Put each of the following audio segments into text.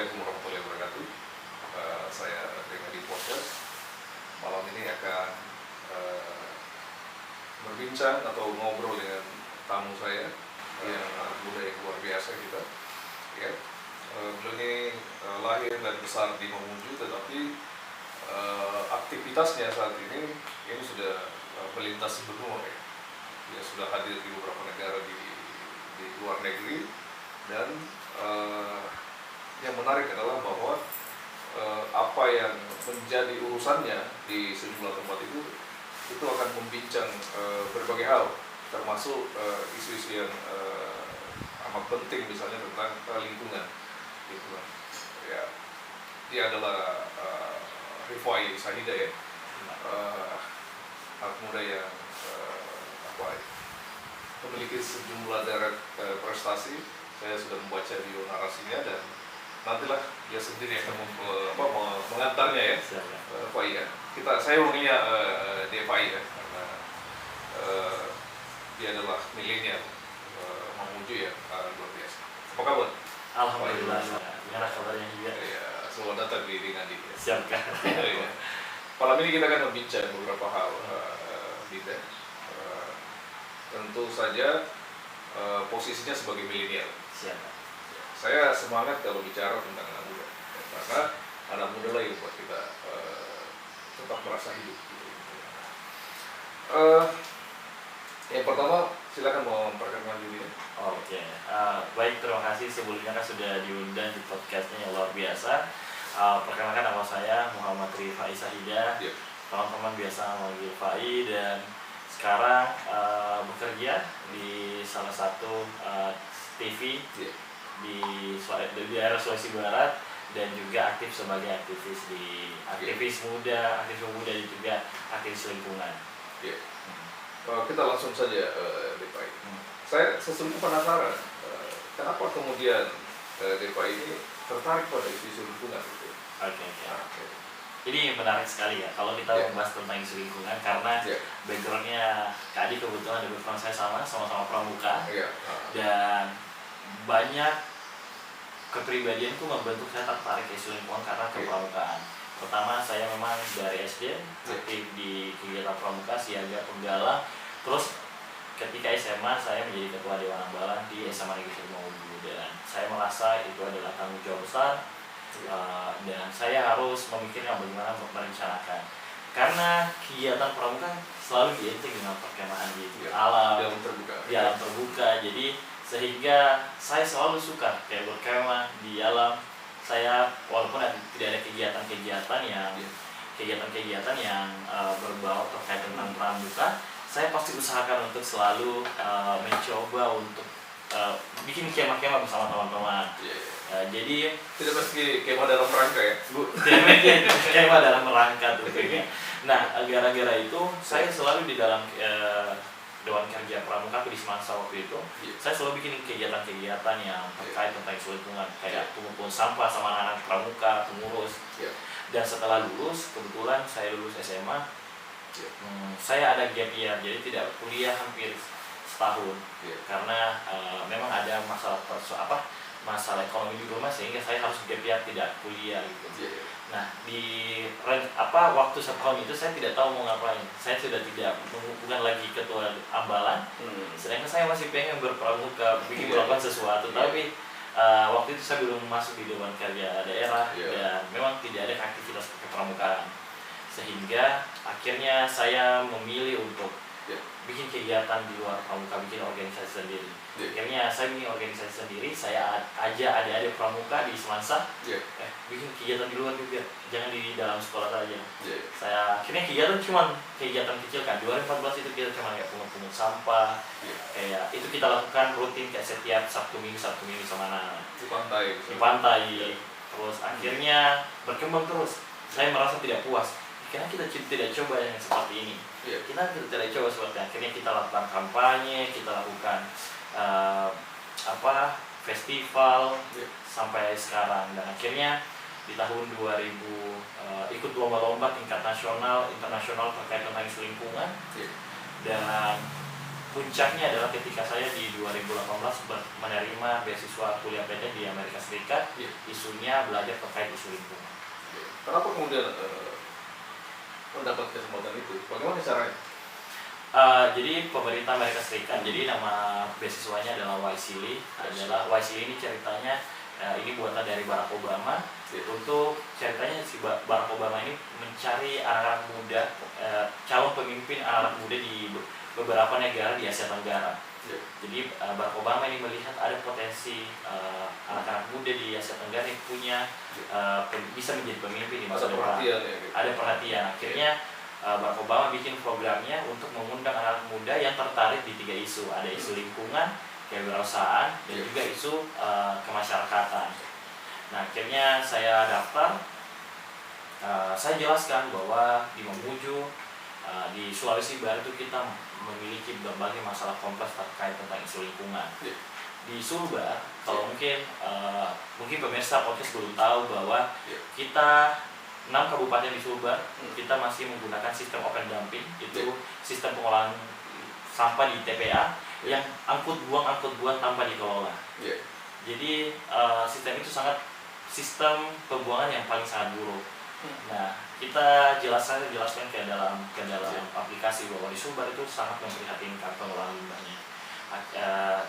Assalamualaikum warahmatullahi wabarakatuh. Saya Dengan Podcast. Malam ini akan berbincang atau ngobrol dengan tamu saya yang muda yang luar biasa kita. Ya, beliau ini lahir dan besar di Mamuju, tetapi aktivitasnya saat ini sudah melintasi benua. Ya. Dia sudah hadir di beberapa negara di luar negeri, dan yang menarik adalah bahwa apa yang menjadi urusannya di sejumlah tempat itu akan membincang berbagai hal, termasuk isu-isu yang amat penting, misalnya tentang lingkungan. Ya, dia adalah Rifai Sahida, ya, anak muda yang memiliki sejumlah deret prestasi. Saya sudah membaca bio narasinya, dan nantilah dia sendiri akan mengantarnya, ya, Fai, ya. Saya panggilnya dia Fai, ya, karena dia adalah milenial Mamuju, ya, luar biasa. Apa kabar? Alhamdulillah. Gimana kabarnya juga? Ya, selamat datang di Ngadi. Ya. Siap kan? Ya. Malam ini kita akan berbincang beberapa hal, Dinda. Tentu saja posisinya sebagai milenial. Siap. Saya semangat kalau bicara tentang anak muda, karena anak muda lah yang buat kita tetap merasa hidup. Yang pertama, silakan mau memperkenalkan diri. Oke. Baik, terima kasih sebelumnya kan sudah diundang di podcastnya yang luar biasa. Perkenalkan, nama saya Muhammad Rifai Sahida. Yep. Teman-teman biasa memanggil Fai, dan sekarang bekerja di salah satu TV. Yep. di daerah Sulawesi Barat, dan juga aktif sebagai aktivis muda, dan juga aktivis lingkungan. Yeah. Kita langsung saja, Depai. Saya sesungguhnya penasaran, kenapa kemudian Depai ini tertarik pada isu lingkungan gitu? Oke. Ini menarik sekali, ya, kalau kita membahas tentang isu lingkungan, karena backgroundnya Kak Adi kebetulan ada background saya sama-sama pramuka, dan banyak kepribadianku membentuk saya tertarik isu lingkungan karena kepramukaan. Pertama, saya memang dari SD aktif di kegiatan pramuka, siaga, penggalang. Terus ketika SMA saya menjadi ketua Dewan Ambalan di SMA Negeri Mamuju, dan saya merasa itu adalah tanggung jawab besar, dan saya harus memikirkan bagaimana merencanakan. Karena kegiatan pramuka selalu identik dengan perkemahan di alam, di alam terbuka. Jadi sehingga saya selalu suka kayak berkemah di alam. Saya walaupun tidak ada kegiatan-kegiatan yang berbau terkait tentang pramuka, saya pasti usahakan untuk selalu mencoba untuk bikin kemah-kemah bersama teman-teman. Jadi tidak pasti kemah dalam rangka, ya, Bu. Kemah dalam rangka tuh. Nah, gara-gara itu saya selalu di dalam Dewan Kerja Pramuka di Semansa waktu itu, saya selalu bikin kegiatan-kegiatan yang terkait tentang isu lingkungan, kayak pengumpul sampah sama anak-anak pramuka, pengurus. Dan setelah lulus, kebetulan saya lulus SMA, saya ada gap year, jadi tidak kuliah hampir setahun, karena memang ada masalah ekonomi di rumah, sehingga saya harus gap year, tidak kuliah gitu. Nah, waktu setahun itu saya tidak tahu mau ngapain. Saya sudah bukan lagi ketua ambalan, sedangkan saya masih pengen berpramuka, bikin melakukan sesuatu. Tapi waktu itu saya belum masuk di Dewan Kerja Daerah, dan memang tidak ada aktivitas kepramukaan, sehingga akhirnya saya memilih untuk bikin kegiatan di luar pramuka, bikin organisasi sendiri. Akhirnya saya bikin organisasi sendiri, saya ajak adik-adik pramuka di Semansa, bikin kegiatan di luar juga, jangan di dalam sekolah saja. Saya akhirnya kegiatan kecil kan. 2014 itu kita cuma kayak pungut sampah, kayak itu kita lakukan rutin kayak setiap Sabtu Minggu sama anak di pantai. Terus akhirnya berkembang terus. Saya merasa tidak puas, karena kita tidak coba yang seperti ini. Kita tidak coba seperti ini. Akhirnya kita lakukan kampanye, kita lakukan festival sampai sekarang, dan akhirnya di tahun 2000 ikut lomba-lomba tingkat nasional, internasional terkait tentang isu lingkungan, dan puncaknya adalah ketika saya di 2018 menerima beasiswa kuliah PT di Amerika Serikat. Isunya belajar terkait isu lingkungan. Kenapa kemudian mendapat kesempatan itu? Bagaimana caranya? Jadi pemerintah Amerika Serikat, jadi nama beasiswanya adalah YSEALI. YSEALI ini ceritanya ini buatan dari Barack Obama. Untuk ceritanya si Barack Obama ini mencari anak-anak muda, calon pemimpin anak-anak muda di beberapa negara di Asia Tenggara. Jadi Barack Obama ini melihat ada potensi anak-anak muda di Asia Tenggara yang punya bisa menjadi pemimpin di masa depan. Ada perhatian. Akhirnya Barack Obama bikin programnya untuk mengundang anak muda yang tertarik di 3 isu. Ada isu lingkungan, kewirausahaan, dan juga isu kemasyarakatan. Nah, akhirnya saya daftar. Saya jelaskan bahwa di Mamuju, di Sulawesi Barat itu kita memiliki berbagai masalah kompleks terkait tentang isu lingkungan. Di Sulbar, kalau mungkin pemirsa podcast belum tahu bahwa kita 6 kabupaten di Sulbar, kita masih menggunakan sistem open dumping, itu sistem pengolahan sampah di TPA yang angkut buang tanpa dikelola. Jadi sistem itu sistem pembuangan yang paling sangat buruk. Nah, kita jelaskan ke dalam aplikasi bahwa di Sulbar itu sangat memprihatinkan pengelolaan limbahnya.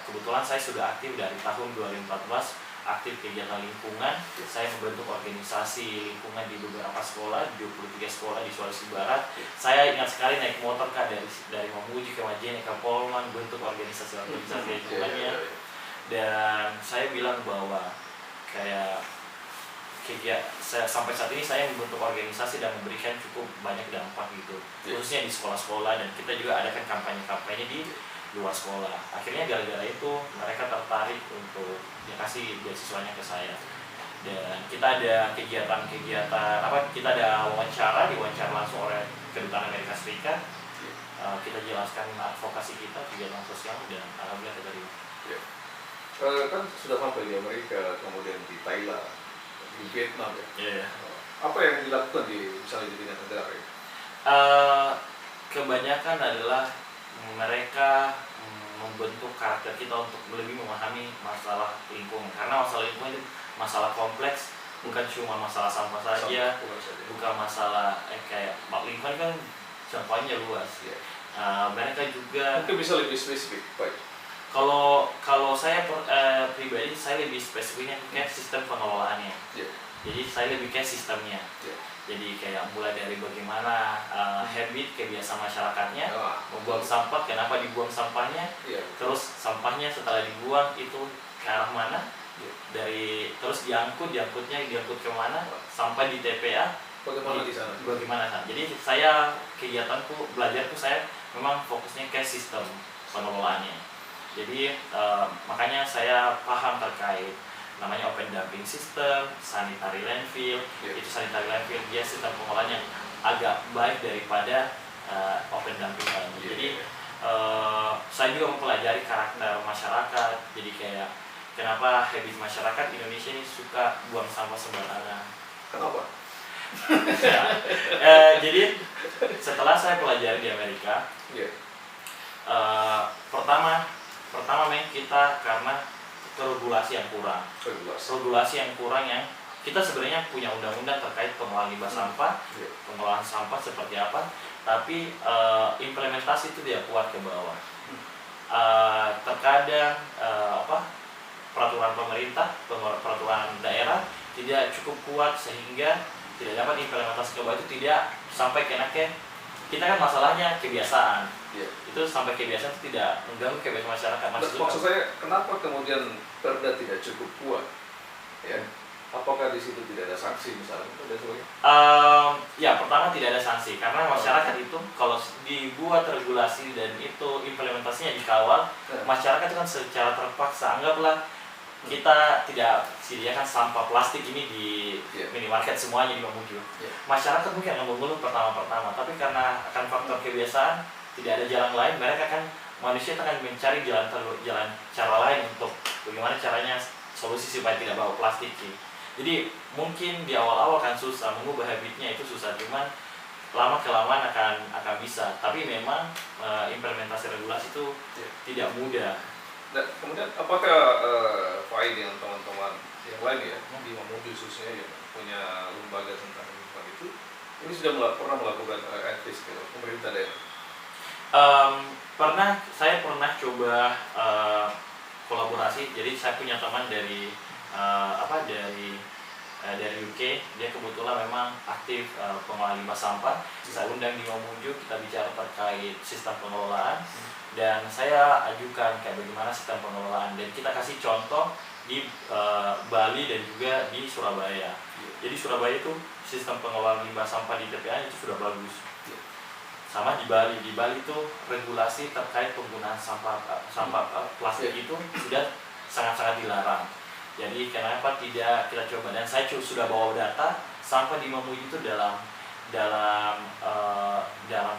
Kebetulan saya sudah aktif dari tahun 2014, aktif kegiatan lingkungan. Saya membentuk organisasi lingkungan di beberapa sekolah, 23 sekolah di Sulawesi Barat. Saya ingat sekali naik motor dari Mamuju ke Majene ke Polman, bentuk organisasi lingkungannya. Dan saya bilang bahwa sampai saat ini saya membentuk organisasi dan memberikan cukup banyak dampak gitu, khususnya di sekolah-sekolah, dan kita juga adakan kampanye-kampanye di luar sekolah. Akhirnya gara-gara itu mereka tertarik untuk kasih beasiswanya ke saya. Dan kita ada kegiatan-kegiatan kita ada wawancara langsung oleh Kedutaan Amerika Serikat. Kita jelaskan advokasi kita, kegiatan sosial, dan alhamdulillah terima. Kan sudah sampai di Amerika, kemudian di Thailand, di Vietnam ya. Apa yang dilakukan misalnya di bidang negara ya? Kebanyakan adalah mereka membentuk karakter kita untuk lebih memahami masalah lingkungan, karena masalah lingkungan itu masalah kompleks, bukan cuma masalah sampah saja, bukan masalah kayak lingkungan kan jangkauannya luas. Mereka juga mungkin bisa lebih spesifik, Pak. Kalau saya pribadi, saya lebih spesifiknya kayak sistem pengelolaannya. Jadi saya lebih kayak sistemnya. Jadi kayak mulai dari bagaimana habit, kebiasaan masyarakatnya membuang sampah, kenapa dibuang sampahnya, terus sampahnya setelah dibuang itu ke arah mana, terus diangkut kemana, sampai di TPA bagaimana sana. Jadi saya belajarku saya memang fokusnya ke sistem pengelolaannya. Jadi makanya saya paham terkait namanya open dumping system, sanitary landfill. Itu sanitary landfill dia sistem pengolahan yang agak baik daripada open dumping tadi. Jadi saya juga mempelajari karakter masyarakat. Jadi kayak kenapa habit masyarakat Indonesia ini suka buang sampah sembarangan. Kenapa? Jadi setelah saya pelajari di Amerika, pertama memang kita karena regulasi yang kurang yang kita sebenarnya punya undang-undang terkait pengolahan limbah sampah, pengolahan sampah seperti apa, tapi implementasi itu tidak kuat ke bawah. Terkadang peraturan pemerintah, peraturan daerah tidak cukup kuat sehingga tidak dapat implementasi ke bawah, itu tidak sampai kita kan masalahnya kebiasaan. Itu sampai kebiasaan itu tidak mengganggu kebiasaan masyarakat. Maksud saya, kenapa kemudian Perda tidak cukup kuat? Apakah di situ tidak ada sanksi misalnya? Pertama tidak ada sanksi karena masyarakat itu kalau dibuat regulasi dan itu implementasinya dikawal, masyarakat itu kan secara terpaksa, anggaplah kita tidak sediakan sampah plastik ini di minimarket semuanya di Mamuju. Masyarakat mungkin akan mengeluh pertama-tama, tapi karena akan faktor kebiasaan, tidak ada jalan lain, manusia akan mencari jalan cara lain untuk bagaimana caranya solusi supaya tidak bawa plastik. Jadi mungkin di awal-awal kan susah, mengubah habitnya itu susah, cuman lama kelamaan akan bisa, tapi memang implementasi regulasi itu tidak mudah. Dan kemudian apakah Fai dengan teman-teman yang lain ya di Mamuju khususnya yang punya lembaga tentang lingkungan itu ini sudah pernah melakukan advice ke pemerintah daerah? Saya pernah coba kolaborasi. Jadi saya punya teman dari dari UK, dia kebetulan memang aktif pengelola limbah sampah. Saya undang di Mamuju, kita bicara terkait sistem pengelolaan dan saya ajukan kayak bagaimana sistem pengelolaan dan kita kasih contoh di Bali dan juga di Surabaya. Jadi Surabaya itu sistem pengelolaan limbah sampah di TPA itu sudah bagus. Sama di Bali itu regulasi terkait penggunaan sampah plastik itu sudah sangat-sangat dilarang. Jadi kenapa tidak kita coba, dan saya sudah bawa data sampah di Mamuju itu dalam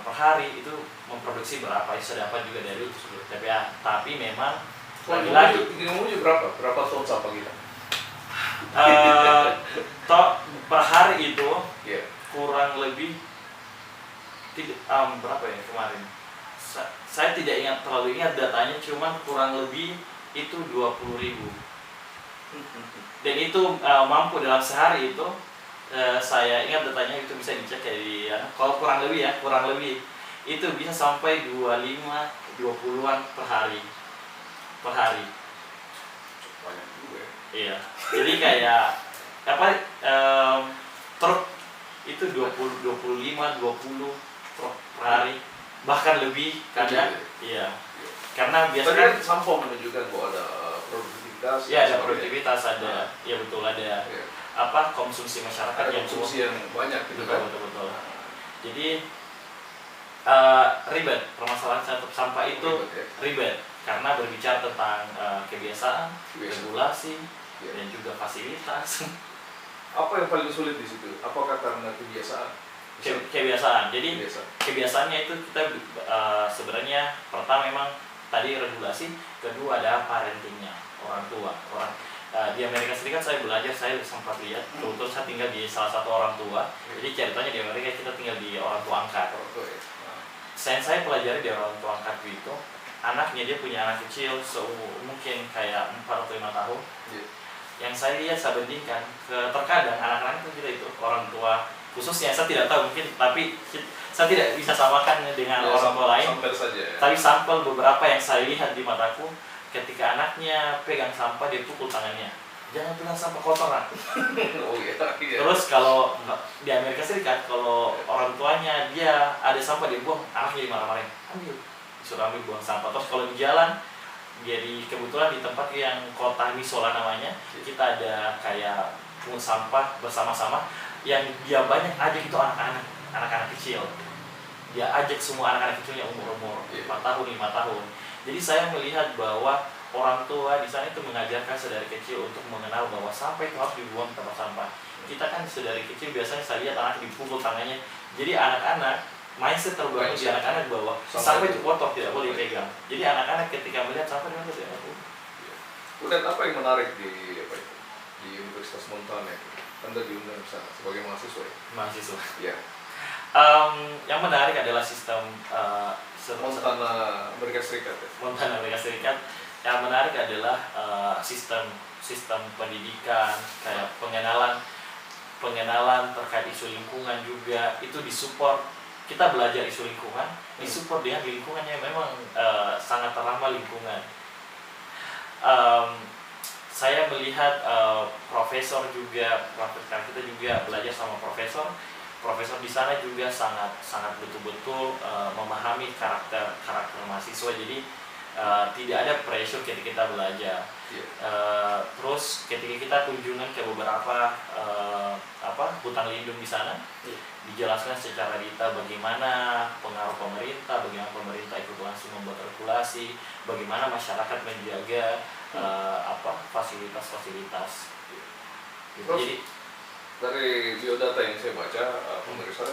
per hari itu memproduksi berapa, saya dapat juga dari TPA. Tapi memang lagi-lagi di Mamuju berapa ton sampah kita? Per hari itu kurang lebih berapa ya kemarin? Saya tidak terlalu ingat datanya, cuman kurang lebih itu 20.000. Dan itu mampu dalam sehari itu saya ingat datanya itu bisa dicek kayak di kalau kurang lebih itu bisa sampai 20-an per hari. Banyak juga ya. Iya. Jadi kayak truk itu 20 truk per hari, bahkan lebih kadang. Iya. Karena biasanya kan sampah menunjukkan bahwa ada produktivitas. Ya, ada produktivitas, ada. Ya betul, ada. Konsumsi masyarakat ada yang konsumsi yang banyak gitu kan. Betul. Jadi ribet, permasalahan sampah itu ribet karena berbicara tentang kebiasaan, regulasi, dan juga fasilitas. Apa yang paling sulit di situ? Apakah karena kebiasaan? Kebiasaan. Jadi kebiasaannya itu kita sebenarnya pertama memang tadi regulasi, kedua ada parentingnya, orang tua. Di Amerika Serikat saya belajar, saya sempat lihat, kebetulan saya tinggal di salah satu orang tua. Jadi ceritanya di Amerika kita tinggal di orang tua angkat. Saya pelajari di orang tua angkat itu, anaknya dia punya anak kecil mungkin kayak 4 atau 5 tahun. Yang saya lihat, saya bandingkan, terkadang anak-anak kita itu orang tua khususnya, saya tidak tahu mungkin, tapi saya tidak bisa samakan dengan orang tua lain. Sampel saja ya. Tapi sampel beberapa yang saya lihat di mataku, ketika anaknya pegang sampah dia pukul tangannya, jangan pegang sampah kotoran. Terus kalau di Amerika Serikat, kalau orang tuanya dia ada sampah dia buang, anaknya dimarah-marahin, disuruh ambil buang sampah. Terus kalau di jalan, jadi kebetulan di tempat yang kota Misola namanya, kita ada kayak pungut sampah bersama-sama, yang dia banyak ajak itu anak-anak kecil. Dia ajak semua anak-anak kecil yang umur 4 tahun, 5 tahun. Jadi saya melihat bahwa orang tua di sana itu mengajarkan sedari kecil untuk mengenal bahwa sampah itu harus dibuang ke tempat sampah. Kita kan sedari kecil biasanya saya lihat anak dipukul tangannya. Jadi anak-anak mindset terbangun di anak-anak bahwa sampah itu kotor, tidak boleh dipegang. Jadi anak-anak ketika melihat sampah dia harus diangkat. Kemudian apa yang menarik di Universitas Montana itu? Anda diundang sana sebagai mahasiswa ya? Mahasiswa. Iya. Yang menarik adalah sistem Montana Amerika Serikat ya? Montana Amerika Serikat. Yang menarik adalah sistem pendidikan, kayak pengenalan terkait isu lingkungan juga itu disupport. Kita belajar isu lingkungan, disupport dengan lingkungannya memang sangat ramah lingkungan. Saya melihat profesor kita juga belajar sama profesor di sana juga sangat betul-betul memahami karakter mahasiswa. Jadi tidak ada pressure ketika kita belajar. Terus ketika kita kunjungan ke beberapa hutan lindung di sana, dijelaskan secara detail bagaimana pengaruh pemerintah, bagaimana pemerintah ikut langsung membuat regulasi, bagaimana masyarakat menjaga fasilitas. Jadi dari biodata yang saya baca, pemirsa,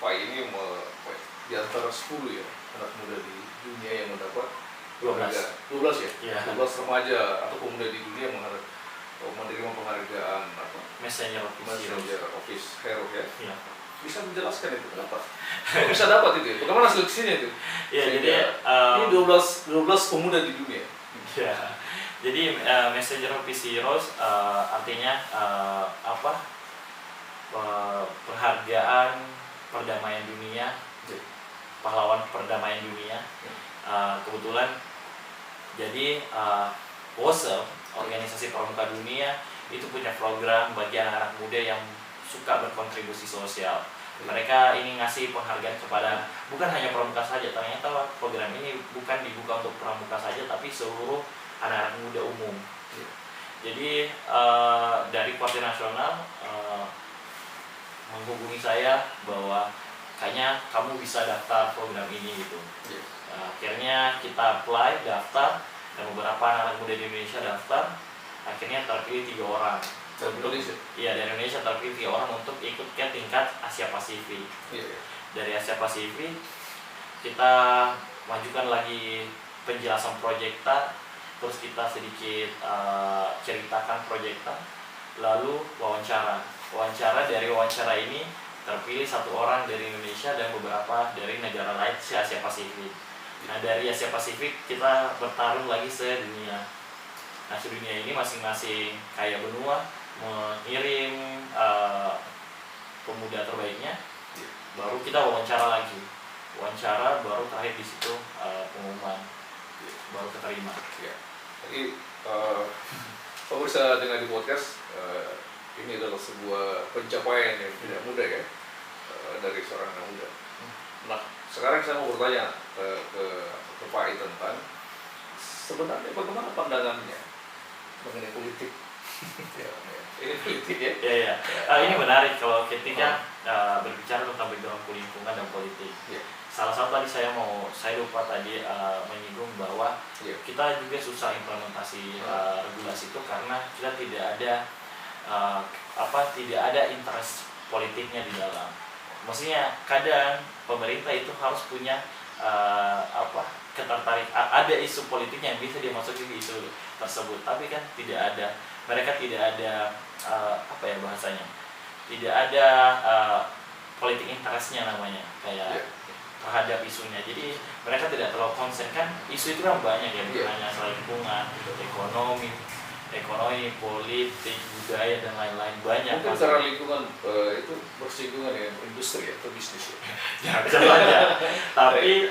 Pak ini di antara 10 ya anak muda di dunia yang mendapat 12 ya? 12 remaja atau pemuda di dunia yang menerima penghargaan Messenger of Office Hero ya? bisa menjelaskan itu kenapa? Kok bisa dapat itu? Bagaimana seleksinya itu? Ya, Sehingga jadi ini 12 pemuda di dunia. ya, jadi Messenger of Peace Heroes artinya penghargaan perdamaian dunia, pahlawan perdamaian dunia. Kebetulan jadi WOSE, Organisasi Pramuka Dunia, itu punya program bagi anak-anak muda yang suka berkontribusi sosial. Mereka ini ngasih penghargaan kepada bukan hanya pramuka saja, ternyata program ini bukan dibuka untuk pramuka saja, tapi seluruh anak-anak muda umum. Jadi dari Partai Nasional menghubungi saya bahwa kayaknya kamu bisa daftar program ini gitu. Akhirnya kita apply, daftar, dan beberapa anak muda di Indonesia daftar. Akhirnya terpilih 3 orang. Dari Indonesia? Iya, dari Indonesia terpilih 3 orang untuk ikut ke tingkat Asia Pasifik. Dari Asia Pasifik kita majukan lagi penjelasan proyekta, terus kita sedikit ceritakan proyekta, lalu wawancara. Dari wawancara ini terpilih 1 orang dari Indonesia dan beberapa dari negara lain di Asia Pasifik. Nah, dari Asia Pasifik kita bertarung lagi sedunia. Nah, sedunia ini masing-masing kayak benua mengirim pemuda terbaiknya, baru kita wawancara lagi. Wawancara baru terakhir di situ pengumuman, baru keterima. Jadi pemirsa dengar di podcast, ini adalah sebuah pencapaian yang tidak mudah ya, dari seorang anak muda. Nah, sekarang saya mau bertanya ke Pak Tentang sebenarnya bagaimana pandangannya mengenai politik. Ini politik ya? Ya. Ini menarik kalau ketika berbicara tentang background lingkungan dan politik. Salah satu tadi saya lupa tadi menyinggung bahwa kita juga susah implementasi regulasi itu karena kita tidak ada interest politiknya di dalam. Maksudnya kadang pemerintah itu harus punya ketertarik, ada isu politiknya yang bisa dimasuki di isu tersebut, tapi kan tidak ada. Mereka tidak ada bahasanya, tidak ada politik interestnya namanya kayak terhadap isunya. Jadi mereka tidak terlalu konsen, kan isu itu kan banyak ya, bukan hanya soal lingkungan, ekonomi, politik, budaya dan lain-lain, banyak. Mungkin secara lingkungan itu bersinggungan dengan industri atau bisnis ya. Bisa saja. Tapi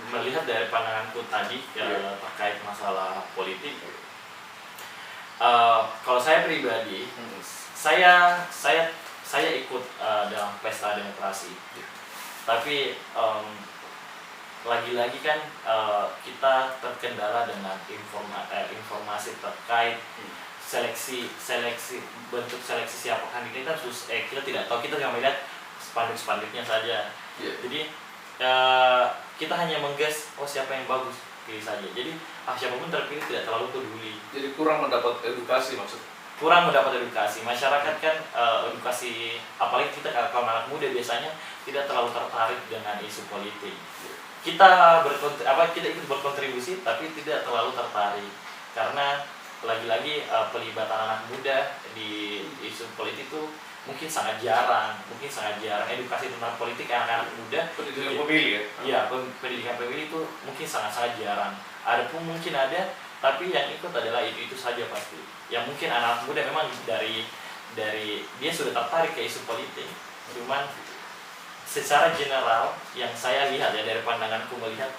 melihat dari pandanganku tadi terkait masalah politik, kalau saya pribadi, saya ikut dalam pesta demokrasi. Tapi lagi-lagi kan kita terkendala dengan informasi terkait seleksi bentuk seleksi siapa kandidat kan kita tidak tahu, kita cuma melihat spanduk-spanduknya saja. Jadi kita hanya mengges siapa yang bagus, pilih saja. Jadi siapapun terpilih tidak terlalu peduli. Jadi kurang mendapat edukasi maksudnya? Kurang mendapat edukasi. Masyarakat kan edukasi, apalagi kita kalau anak muda biasanya tidak terlalu tertarik dengan isu politik. Kita ikut berkontribusi tapi tidak terlalu tertarik karena lagi-lagi pelibatan anak muda di isu politik itu mungkin sangat jarang. Edukasi tentang politik anak-anak muda, pendidikan pemilih ya? Iya, pendidikan pemilih itu mungkin sangat jarang. Adapun mungkin ada, tapi yang ikut adalah itu saja pasti. Yang mungkin anak muda memang dari dia sudah tertarik ke isu politik, cuman secara general yang saya lihat ya, dari pandanganku melihat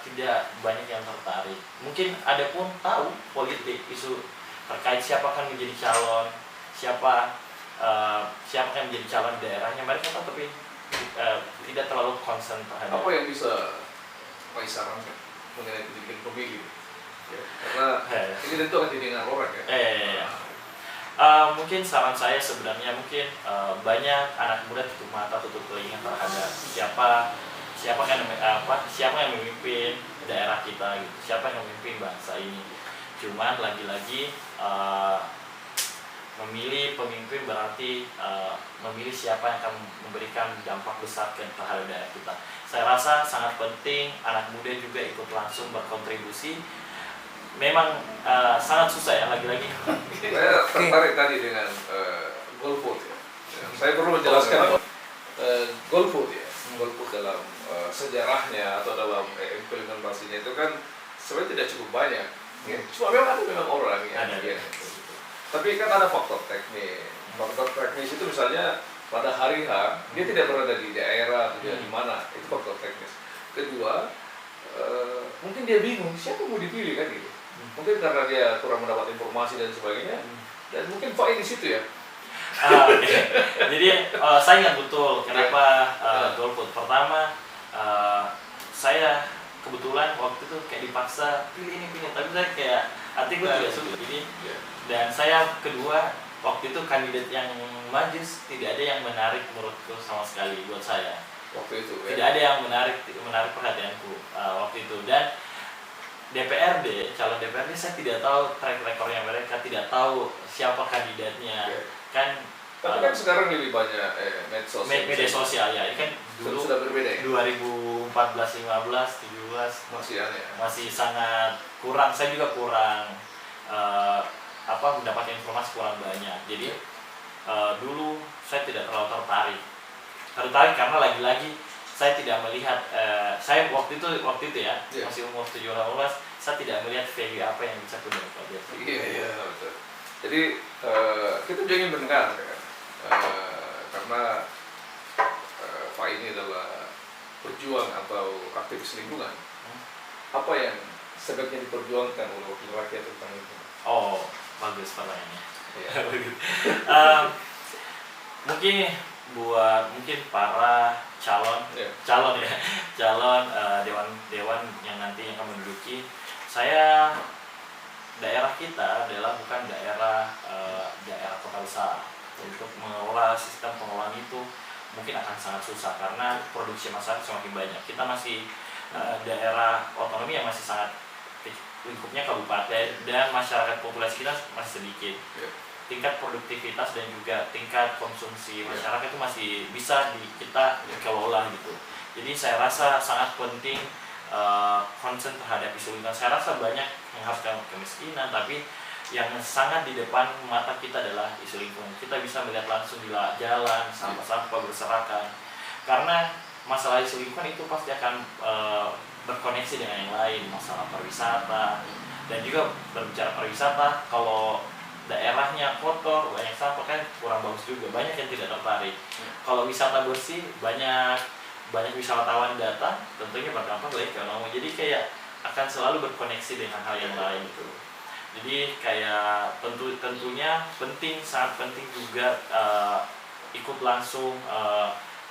tidak banyak yang tertarik. Mungkin ada pun tahu politik, isu terkait siapa akan menjadi calon, siapa akan menjadi calon daerahnya, mereka tahu tapi tidak terlalu concern terhadap. Apa yang bisa Pak sarankan mengenai pendidikan pemilih? Karena ini tentu akan didengar orang ya. Mungkin saran saya sebenarnya banyak anak muda tutup mata, tutup telinga terhadap siapa yang memimpin daerah kita gitu, siapa yang memimpin bangsa ini. Cuman lagi-lagi memilih pemimpin berarti memilih siapa yang akan memberikan dampak besar terhadap daerah kita. Saya rasa sangat penting anak muda juga ikut langsung berkontribusi. Memang sangat susah ya, lagi-lagi. Saya tertarik tadi dengan golput ya. Saya perlu menjelaskan golput ya. Golput dalam sejarahnya atau dalam implementasinya itu kan sebenarnya tidak cukup banyak. Ya. Cuma memang orang ya. Tapi kan ada faktor teknis. Faktor teknis itu misalnya pada hari H dia tidak berada di daerah, tidak di mana, itu faktor teknis. Kedua, mungkin dia bingung siapa mau dipilih kan gitu. Mungkin karena dia kurang mendapat informasi dan sebagainya. Dan mungkin Pak di situ ya. Jadi saya ingat betul kenapa golput. Pertama, saya kebetulan waktu itu kayak dipaksa pilih ini pilih, tapi saya kayak hati gue tidak suka. Jadi dan saya kedua waktu itu kandidat yang maju tidak ada yang menarik menurutku sama sekali buat saya. Waktu itu tidak ada yang menarik perhatianku waktu itu. Dan DPRD, calon DPRD saya tidak tahu track recordnya mereka, tidak tahu siapa kandidatnya. Kan tapi kan sekarang lebih banyak media sosial ya. Ini kan dulu sudah berbeda ya? 2014, 15, 17 masih sangat kurang. Saya juga kurang mendapatkan informasi kurang banyak. Jadi dulu saya tidak terlalu tertarik karena lagi-lagi saya tidak melihat saya waktu itu ya masih umur 17 saya tidak melihat value apa yang bisa aku dapat. Iya betul. Jadi kita juga ingin mendengar kan? Karena Pak ini adalah pejuang atau aktivis lingkungan. Apa yang sebaiknya diperjuangkan oleh wakil rakyat tentang lingkungan? Oh, bagus pertanyaannya. Mungkin para calon dewan yang nanti akan menduduki, daerah kita adalah bukan daerah kota besar. Untuk mengelola sistem pengelolaan itu mungkin akan sangat susah karena produksi masyarakat semakin banyak. Kita masih daerah otonomi yang masih sangat lingkupnya kabupaten dan masyarakat populasi kita masih sedikit. Tingkat produktivitas dan juga tingkat konsumsi masyarakat itu masih bisa kita kelola gitu. Jadi saya rasa sangat penting concern terhadap isu lingkungan. Saya rasa banyak yang harus dalam kemiskinan, tapi yang sangat di depan mata kita adalah isu lingkungan. Kita bisa melihat langsung di jalan, sampah-sampah berserakan. Karena masalah isu lingkungan itu pasti akan berkoneksi dengan yang lain, masalah pariwisata. Dan juga berbicara pariwisata, kalau daerahnya kotor, banyak sampah kan kurang bagus juga. Banyak yang tidak tertarik. Kalau wisata bersih, banyak wisatawan datang, tentunya berdampak ke ekonomi. Jadi kayak akan selalu berkoneksi dengan hal yang lain gitu. Jadi kayak tentunya sangat penting juga ikut langsung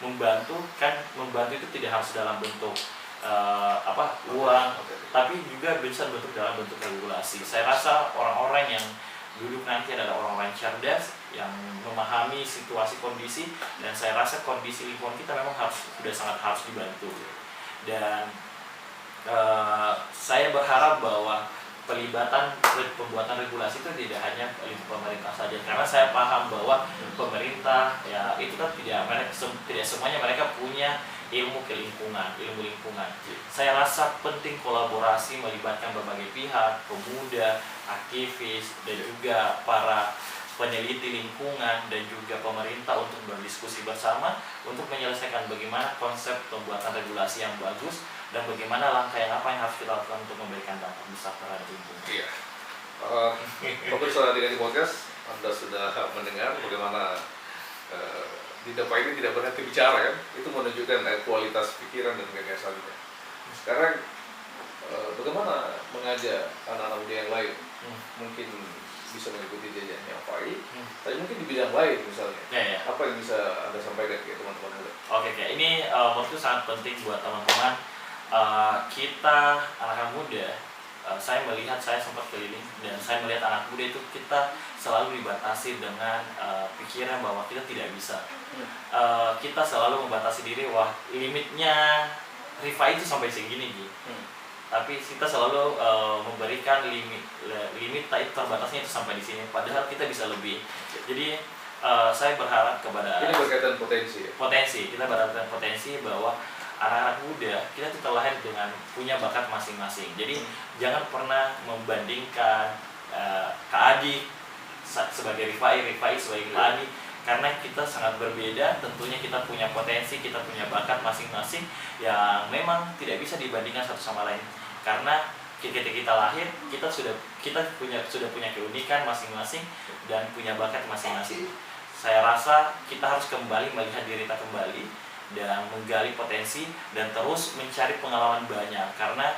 membantu. Kan membantu itu tidak harus dalam bentuk uang, tapi juga bisa bentuk dalam bentuk regulasi. Saya rasa orang-orang yang duduk nanti adalah orang-orang cerdas yang memahami situasi kondisi, dan saya rasa kondisi lingkungan kita memang sudah sangat harus dibantu. Dan saya berharap bahwa pelibatan pembuatan regulasi itu tidak hanya lingkup pemerintah saja, karena saya paham bahwa pemerintah ya itu kan tidak semuanya mereka punya ilmu lingkungan. Saya rasa penting kolaborasi melibatkan berbagai pihak, pemuda, aktivis, dan juga para peneliti lingkungan dan juga pemerintah untuk berdiskusi bersama untuk menyelesaikan bagaimana konsep pembuatan regulasi yang bagus dan bagaimana langkah yang harus kita lakukan untuk memberikan dampak besar terhadap lingkungan. Iya. Pemirsa Dinadi Podcast, Anda sudah mendengar bagaimana di Dapa ini tidak berhenti bicara kan? Itu menunjukkan kualitas pikiran dan gagasannya. Sekarang bagaimana mengajak anak-anak muda yang lain mungkin bisa mengikuti jejaknya Pak I, tapi mungkin di bidang lain misalnya. Apa yang bisa Anda sampaikan ke teman-teman muda? Oke, ini menurutku sangat penting buat teman-teman. Kita anak-anak muda, saya sempat keliling dan saya melihat anak muda itu kita selalu dibatasi dengan pikiran bahwa kita tidak bisa. Kita selalu membatasi diri, wah limitnya Rifa itu sampai segini gitu. Tapi kita selalu memberikan limit terbatasnya itu sampai di sini, padahal kita bisa lebih. Jadi saya berharap kepada ini berkaitan potensi. Kita berharap potensi bahwa anak-anak muda kita tuh terlahir dengan punya bakat masing-masing. Jadi jangan pernah membandingkan Kak Adi sebagai Rifai sebagai Kak Adi. karena kita sangat berbeda. Tentunya kita punya potensi, kita punya bakat masing-masing yang memang tidak bisa dibandingkan satu sama lain. Karena ketika kita lahir, kita sudah punya keunikan masing-masing dan punya bakat masing-masing. Saya rasa kita harus kembali melihat diri kita kembali dan menggali potensi dan terus mencari pengalaman banyak, karena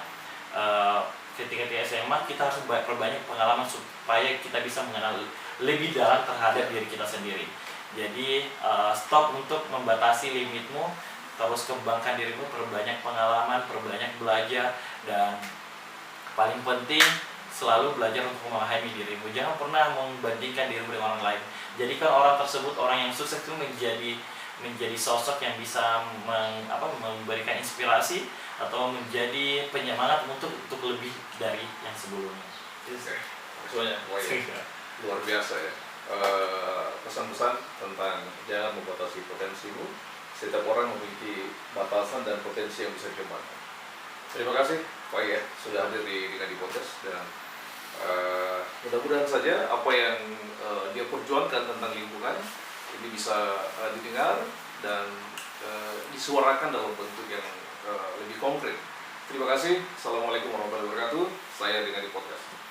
ketika di SMA kita harus perbanyak pengalaman supaya kita bisa mengenal lebih dalam terhadap diri kita sendiri. Jadi stop untuk membatasi limitmu, terus kembangkan dirimu, perbanyak pengalaman, perbanyak belajar, dan paling penting selalu belajar untuk memahami dirimu. Jangan pernah membandingkan dirimu dengan orang lain. Jadikan orang tersebut, orang yang sukses itu menjadi sosok yang bisa memberikan inspirasi atau menjadi penyemangat untuk lebih dari yang sebelumnya. Semuanya luar biasa ya. Pesan-pesan tentang jangan membatasi potensimu. Setiap orang memiliki batasan dan potensi yang bisa dikembangkan. Terima kasih Pak ya sudah hadir di Podcast, dan mudah-mudahan saja apa yang dia perjuangkan tentang lingkungan ini bisa didengar dan disuarakan dalam bentuk yang lebih konkret. Terima kasih. Assalamualaikum warahmatullahi wabarakatuh. Saya Podcast.